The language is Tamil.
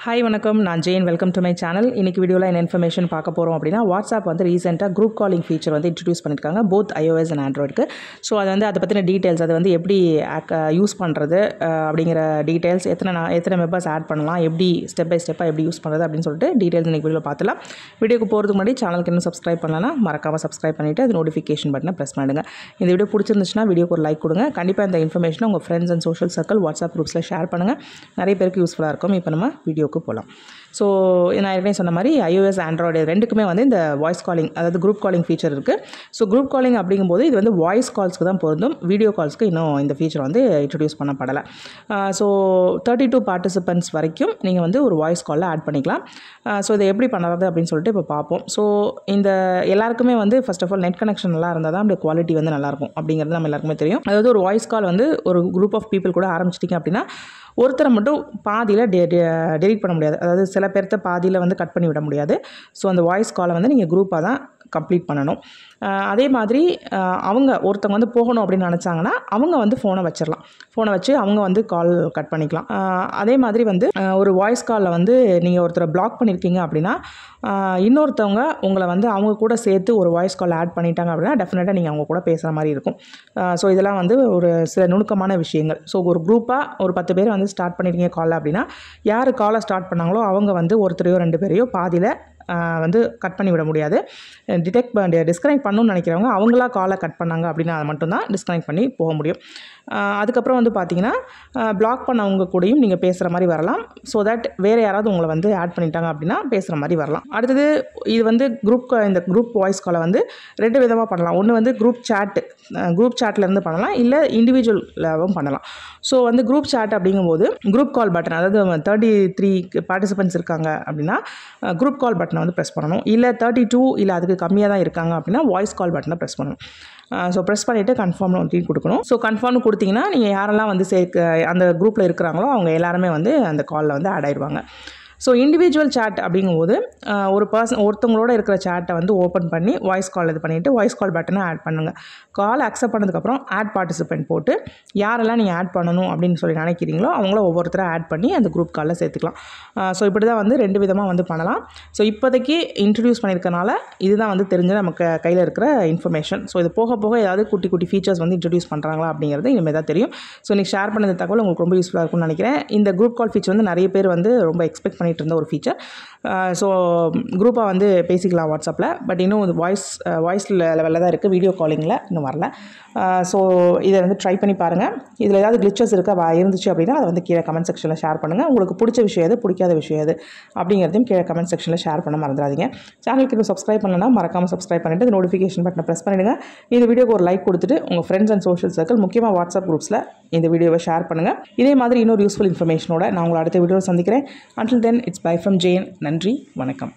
ஹாய் வணக்கம், நான் Jain. Welcome to my channel. இன்றைக்கி வீடியோவில் என்ன இன்ஃபர்மேஷன் பார்க்க போகிறோம் அப்படின்னா, வாட்ஸ்அப் வந்து ரீசெண்டாக குரூப் காலிங் ஃபீச்சர் வந்து இன்ட்ரடியூஸ் பண்ணியிருக்காங்க போத் iOS அண்ட் ஆண்ட்ராய்டுக்கு. ஸோ அதை பற்றின டீட்டெயில்ஸ், அதை வந்து எப்படி யூஸ் பண்ணுறது அப்படிங்கிற டீட்டெயில்ஸ், எத்தனை மெம்பர்ஸ் ஆட் பண்ணலாம், எப்படி ஸ்டெப் பை ஸ்டெப்பாக எப்படி யூஸ் பண்ணுறது அப்படின்னு சொல்லிட்டு டீட்டெயில்ஸ் இன்றைக்கி வீடியோவில் பார்த்துலாம். வீடியோக்கு போகிறதுக்கு முன்னாடி சேனலுக்கு இன்னும் சப்ஸ்கிரைப் பண்ணலன்னா மறக்காமல் சப்ஸ்கிரைப் பண்ணிவிட்டு அது நோட்டிஃபிகேஷன் பட்டனை ப்ரெஸ் பண்ணுங்கள். இந்த வீடியோ பிடிச்சிருந்துச்சுன்னா வீடியோக்கு ஒரு லைக் கொடுங்க. கண்டிப்பாக இந்த இன்ஃபர்மேஷனை உங்கள் friends and social circle WhatsApp குரூப்ஸில் ஷேர் பண்ணுங்கள். நிறைய பேருக்கு யூஸ்ஃபுல்லாக இருக்கும். இப்போ நம்ம வீடியோக்கு போகலாம். ஸோ நான் ஏற்கனவே சொன்ன மாதிரி iOS ஆண்ட்ராய்டு ரெண்டுக்குமே வந்து இந்த வாய்ஸ் காலிங், அதாவது குரூப் காலிங் ஃபீச்சர் இருக்குது. ஸோ குரூப் காலிங் அப்படிங்கும்போது இது வந்து வாய்ஸ் கால்ஸ்க்கு தான் பொருந்தும். வீடியோ கால்ஸ்க்கு இன்னும் இந்த ஃபீச்சர் வந்து இன்ட்ரடியூஸ் பண்ணப்படலை. ஸோ 32 பார்ட்டிசிபென்ட்ஸ் வரைக்கும் நீங்கள் வந்து ஒரு வாய்ஸ் காலில் ஆட் பண்ணிக்கலாம். ஸோ இதை எப்படி பண்ணுறது அப்படின்னு சொல்லிட்டு இப்போ பார்ப்போம். ஸோ இந்த எல்லாருக்குமே வந்து first of all net connection நல்லா இருந்தால் தான் அந்த குவாலிட்டி வந்து நல்லாயிருக்கும் அப்படிங்கிறது நம்ம எல்லாருக்குமே தெரியும். அதாவது ஒரு வாய்ஸ் கால் வந்து ஒரு குரூப் ஆஃப் பீப்புள் கூட ஆரம்பிச்சிட்டிங்க அப்படின்னா ஒருத்தரை மட்டும் பாதியில் டெலீட் பண்ண முடியாது. அதாவது சில பேர்த்த பாதியில் வந்து கட் பண்ணி விட முடியாது. ஸோ அந்த வாய்ஸ் காலை வந்து நீங்கள் குரூப்பாக தான் கம்ப்ளீட் பண்ணணும். அதே மாதிரி ஒருத்தவங்க வந்து போகணும் அப்படின்னு நினச்சாங்கன்னா அவங்க வந்து ஃபோனை வச்சு அவங்க வந்து கால் கட் பண்ணிக்கலாம். அதே மாதிரி வந்து ஒரு வாய்ஸ் காலில் வந்து நீங்கள் ஒருத்தரை பிளாக் பண்ணியிருக்கீங்க அப்படின்னா இன்னொருத்தவங்க உங்களை வந்து அவங்க கூட சேர்த்து ஒரு வாய்ஸ் கால் ஆட் பண்ணிட்டாங்க அப்படின்னா டெஃபினட்டாக நீங்கள் அவங்க கூட பேசுகிற மாதிரி இருக்கும். ஸோ இதெல்லாம் வந்து ஒரு சில நுணுக்கமான விஷயங்கள். ஸோ ஒரு குரூப்பாக ஒரு 10 பேர் வந்து ஸ்டார்ட் பண்ணியிருக்கீங்க காலில் அப்படின்னா யார் காலை ஸ்டார்ட் பண்ணாங்களோ அவங்க வந்து ஒருத்தரையோ 2 பேரையோ பாதியில் வந்து கட் பண்ணி விட முடியாது. டிஸ்கனெக்ட் பண்ணணும்னு நினைக்கிறவங்க அவங்களா காலை கட் பண்ணாங்க அப்படின்னா அதை மட்டும்தான் டிஸ்கனெக்ட் பண்ணி போக முடியும். அதுக்கப்புறம் வந்து பார்த்தீங்கன்னா பிளாக் பண்ணவங்க கூடயும் நீங்கள் பேசுகிற மாதிரி வரலாம். ஸோ தட் வேறு யாராவது உங்களை வந்து ஆட் பண்ணிட்டாங்க அப்படின்னா பேசுகிற மாதிரி வரலாம். அடுத்தது இது வந்து இந்த குரூப் வாய்ஸ் காலை வந்து 2 விதமாக பண்ணலாம். ஒன்று வந்து குரூப் சேட்லேருந்து பண்ணலாம், இல்லை இண்டிவிஜுவலாகவும் பண்ணலாம். ஸோ வந்து குரூப் சேட் அப்படிங்கும்போது குரூப் கால் பட்டன், அதாவது 33 பார்ட்டிசிபென்ட்ஸ் இருக்காங்க அப்படின்னா குரூப் கால் பட்டனை வந்து ப்ரெஸ் பண்ணணும். இல்லை 32 இல்லை அதுக்கு கம்மியாக தான் இருக்காங்க அப்படின்னா வாய்ஸ் கால் பட்டனை ப்ரெஸ் பண்ணணும். ஸோ ப்ரெஸ் பண்ணிவிட்டு கன்ஃபார்ம்னு ஒட்டி கொடுக்கணும். ஸோ கன்ஃபார்ம்னு கொடுத்தீங்கன்னா நீங்கள் யாரெல்லாம் வந்து அந்த குரூப்பில் இருக்கிறாங்களோ அவங்க எல்லாருமே வந்து அந்த காலில் வந்து ஆட் ஆயிடுவாங்க. ஸோ இண்டிவிஜுவல் சேட் அப்படிங்கும்போது ஒருத்தவங்களோட இருக்கிற சேட்டை வந்து ஓப்பன் பண்ணி வாய்ஸ் கால் இது பண்ணிவிட்டு வாய்ஸ் கால் பட்டனை ஆட் பண்ணுங்கள். கால் அக்செப்ட் பண்ணதுக்கப்புறம் ஆட் பார்ட்டிசிபென்ட் போட்டு யாரெல்லாம் நீங்கள் ஆட் பண்ணணும் அப்படின்னு சொல்லி நினைக்கிறீங்களோ அவங்கள ஒவ்வொருத்தராக ஆட் பண்ணி அந்த குரூப் காலில் சேர்த்துக்கலாம். ஸோ இப்படி தான் வந்து 2 விதமாக வந்து பண்ணலாம். ஸோ இப்போதைக்கு இன்ட்ரடியூஸ் பண்ணியிருக்கனால இதுதான் வந்து தெரிஞ்ச நமக்கு கையில் இருக்கிற இன்ஃபர்மேஷன். ஸோ இது போக போக ஏதாவது குட்டி குட்டி ஃபீச்சர்ஸ் வந்து இன்ட்ரடியூஸ் பண்ணுறாங்களா அப்படிங்கிறது இனிமேல் தான் தெரியும். ஸோ இன்றைக்கி ஷேர் பண்ண தகவல் உங்களுக்கு ரொம்ப யூஸ்ஃபுல்லாக இருக்கும்னு நினைக்கிறேன். இந்த குரூப் கால் ஃபீச்சர் வந்து நிறைய பேர் வந்து ரொம்ப எக்ஸ்பெக்ட் பண்ணிட்டு இருந்த ஒரு ஃபீச்சர். ஸோ குரூப்பாக வந்து பேசிக்கலாம் வாட்ஸ்அப்பில். பட் இன்னும் வாய்ஸ் லெவலில் தான் இருக்குது, வீடியோ காலிங்கில் இன்னும் வரல. ஸோ இதை வந்து ட்ரை பண்ணி பாருங்கள். இதில் ஏதாவது கிளிச்சஸ் இருந்துச்சு அப்படின்னா அதை வந்து கீழே கமெண்ட் செக்ஷனில் ஷேர் பண்ணுங்கள். உங்களுக்கு பிடிச்ச விஷயம் எது, பிடிக்காத விஷயம் எது அப்படிங்கிறதையும் கீழே கமெண்ட் செக்ஷனில் ஷேர் பண்ண மறந்துடாதீங்க. சேனலுக்கு இன்னும் சப்ஸ்கிரைப் பண்ணலன்னா மறக்காமல் சப்ஸ்கிரைப் பண்ணிவிட்டு நோட்டிஃபிகேஷன் பட்டனை ப்ரெஸ் பண்ணிவிடுங்க. இந்த வீடியோக்கு ஒரு லைக் கொடுத்துட்டு உங்கள் ஃப்ரெண்ட்ஸ் அண்ட் சோஷியல் சர்க்கிள், முக்கியமாக வாட்ஸ்அப் குரூப்ஸில் இந்த வீடியோவை ஷேர் பண்ணுங்கள். இதே மாதிரி இன்னொரு யூஸ்ஃபுல் இன்ஃபர்மேஷனோட நான் உங்களை அடுத்த வீடியோவில் சந்திக்கிறேன். Until then, it's bye from Jane. நன்றி, வணக்கம்.